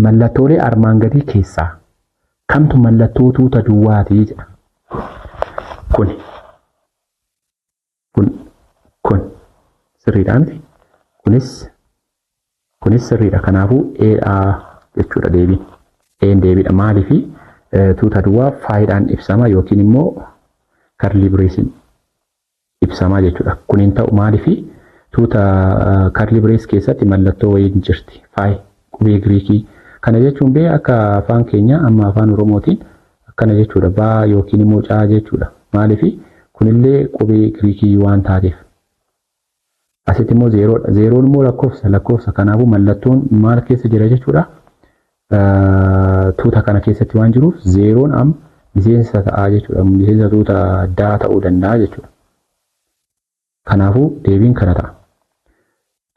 mallattoolee armaan gadii keessaa kamtu mallattoo tuuta duwwaatii jedha. Kun sirriidhaa miti. Kunis sirriidha. Kanaafuu jechuudha deebiin. Deebiidha. Maaliifi tuuta duwwaa faayidaan ibsama yookiin immoo karlii bireesiin ibsama jechuudha. Kun hin ta'u maaliifi tuuta karlii birees keessatti mallattoo wayiin jirti. Faayi qubee Giriikii. Kana jechuun bee akka afaan keenya amma afaan Oromootiin akkana jechuudha. Baa yookiin immoo caa jechuudha. Maaliifi kunillee qubee Giriikii waan taateef. Asitti immoo zeeroodha. Zeeroon immoo lakkoofsa. Kanaafuu mallattoon maal keessa jira jechuudha. Tuuta kana keessatti waan jiruuf zeeroon amma miseensa ta'aa jechuudha. Miseensa tuuta addaa ta'uu danda'a jechuudha. Kanaafuu deebiin kana ta'a.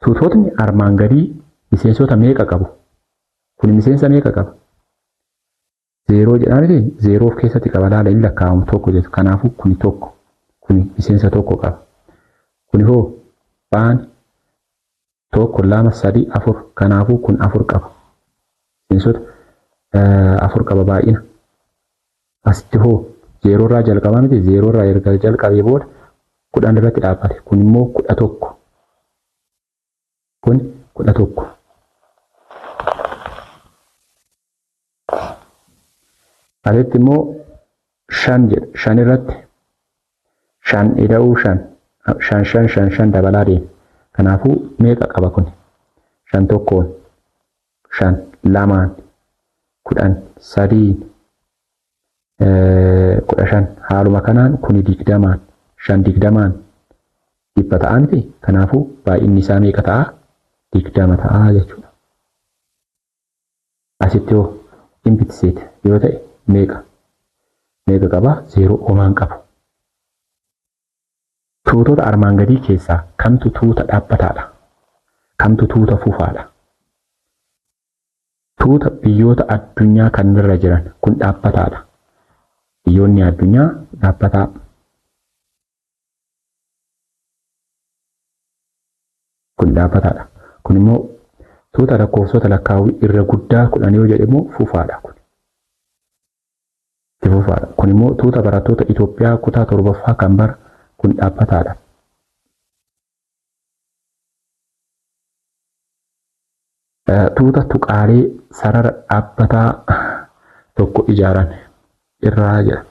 Tuutotni armaan gadii miseensota meeqa qabu? Kun miseensa meeqa qaba? Zeeroo jedhaanii zeeroo of keessatti qaba. Laala inni lakkaa'amu tokko jechuudha. Kanaafuu kuni tokko. Kuni miseensa tokko qaba. Kuni hoo baan tokko, lama, sadii, afur. Kanaafuu kun afur qaba. Miseensota afur qaba baay'ina. Asitti hoo zeeroo irraa jalqabaa miti. Zeeroo irraa erga jalqabee booda 10 irratti dhaabbate. Kun immoo 11. Kun 11. Asitti immoo 5 jedha. 5 irratti 5 ida'uu 5 dabalaa deema. Kanaafuu meeqa qaba kun? 5 tokkoon 5 lamaan 10 sadiin 15 haaluma kanaan kuni 20 5 20 dhibba ta'a miti. Kanaafuu baay'inni isaa meeqa ta'a? 20 ta'a jechuudha. Asitti hoo impitiseet yoo ta'e meeqa qaba? 0 homaan qabu. Tuutota armaan gadii keessaa kamtu tuuta dhaabbataadha? Kamtu tuuta fufaadha? Tuuta biyyoota addunyaa kanarra jiran kun dhaabbataadha. Biyyoonni addunyaa dhaabbataa. Kun dhaabbataadha. Kun immoo tuuta lakkoofsota lakkaawwii irra guddaa 10 yoo jedhe immoo fufaadha kun. Kun immoo tuuta barattoota Itoophiyaa kutaa 7ffaa kan bara kun dhaabbataadha. Tuuta tuqaalee sarara dhaabbataa tokko ijaaran irraa jedha.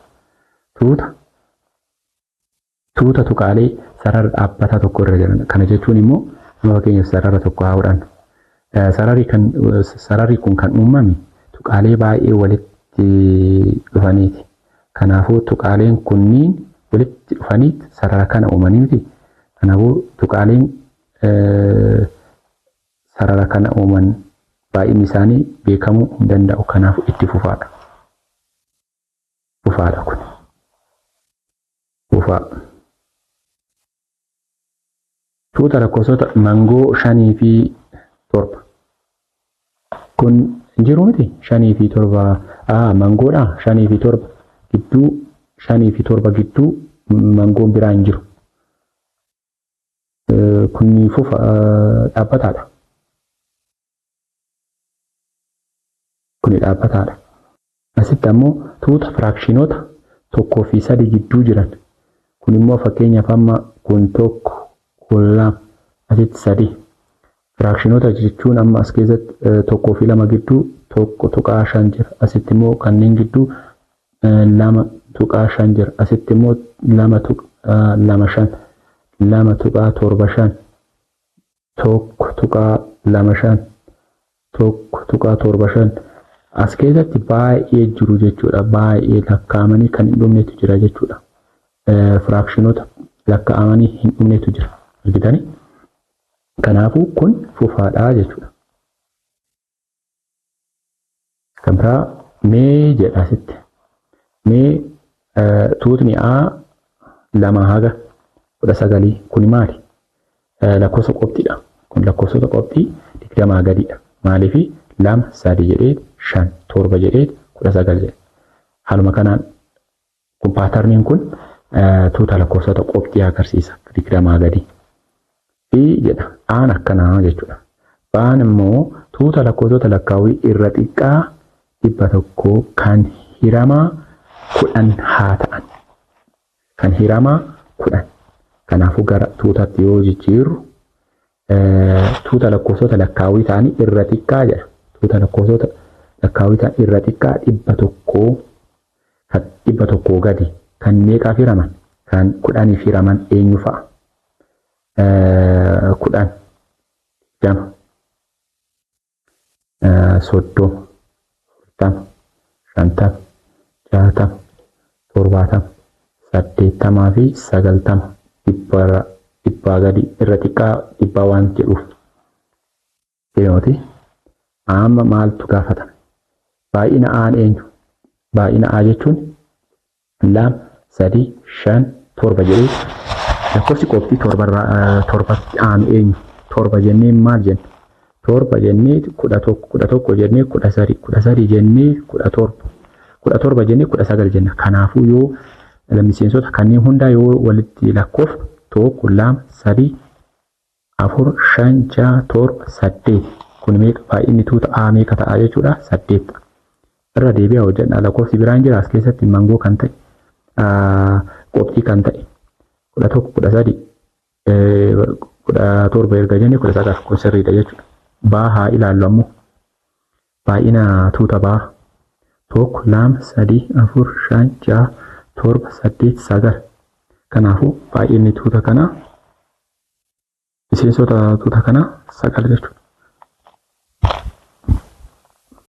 Tuuta tuqaalee sarara dhaabbataa tokko irra jiran. Kana jechuun immoo fakkeenyaaf sarara tokko haa fudhannu. Sararri kun kan uumame tuqaalee baay'ee walitti dhufaniiti. Kanaafuu tuqaaleen kunniin walitti dhufaniit sarara kana uumanii miti. Kanaafuu tuqaaleen sarara kana uuman baay'inni isaanii beekamuu hin danda'u. Kanaafuu itti fufaadha. Fufaadha kun. Fufaa. Tuuta lakkoofsota mangoo 5 fi 7. Kun hin jiru miti 5 fi 7. Mangoodha 5 fi 7 gidduu 5 fi 7 gidduu mangoon biraa hin jiru. Kun fufa dhaabbataadha. Kun dhaabbataadha. Asitti ammoo tuuta firaakshiinoota 1 fi 3 gidduu jiran. Kun immoo fakkeenyaaf amma kun 1 kun 2 asitti 3. Firaakshiinoota jechuun amma as keessatti 1 fi 2 gidduu 1.5 jira. Asitti immoo kanneen gidduu 2.5 jira. Asitti immoo 2.5 2.75 1.25 1.75 as keessatti baay'ee jiru jechuudha. Baay'ee lakkaa'amanii kan hin dhumnetu jira jechuudha. Firaakshiinoota lakkaa'amanii hin dhumnetu jira. Argitanii? Kanaafuu kun fufaadhaa jechuudha. Kan biraa mee jedha asitti. Mee tuutni A 2 haga 19 kun maali? Lakkoofsa qophiidha. Kun lakkoofsota qophii 20 gadiidha. Maaliifi 2 3 jedhee 5 7 jedhee 19 jedhe. Haaluma kanaan kun paatarniin kun tuuta lakkoofsota qophii agarsiisa 20 gadi. Fi jedha aan akkanaa jechuudha. Baan immoo tuuta lakkoofsota lakkaawii irra xiqqaa 100 kan hiramaa 10 haa ta'an. Kan hiramaa 10. Kanaafuu gara tuutatti yoo jijjiirru tuuta lakkoofsota lakkaawii ta'anii irra xiqqaa jedha. Tuuta lakkoofsota lakkaawii ta'an irra xiqqaa 100 gadi kan meeqaaf hiraman? Kan 10 hiraman eenyu fa'a? 10 jama 30 40 50 60 70 80 fi 90 dhibbaa gadi irra xiqqaa dhibbaa waan jedhuuf jedhamti. Amma maaltu gaafatame? Baay'ina aan eenyu? Baay'ina A jechuun 2 3 5 7 jedhee lakkoofsi qofti torbatti aanu eenyu? Torba jennee maal jenna? Torba jennee 11 jennee 13 jennee 17 jennee 19 jenna. Kanaafuu yoo miseensota kanneen hundaa yoo walitti lakkoofnu 1 2 3 4 5 6 7 8 kun meeqa? Baay'inni tuuta A meeqa ta'a jechuudha? 8. Irra deebi'aa hojjenna. Lakkoofsi biraan jira as keessatti mangoo kan ta'e qofti kan ta'e 11 17 erga jennee 19 kun sirriidha jechuudha. Baa haa ilaallu ammoo baay'ina tuuta baa 1 2 3 4 5 6 7 8 9. Kanaafuu baay'inni tuuta kanaa miseensota tuuta kanaa 9 jechuudha.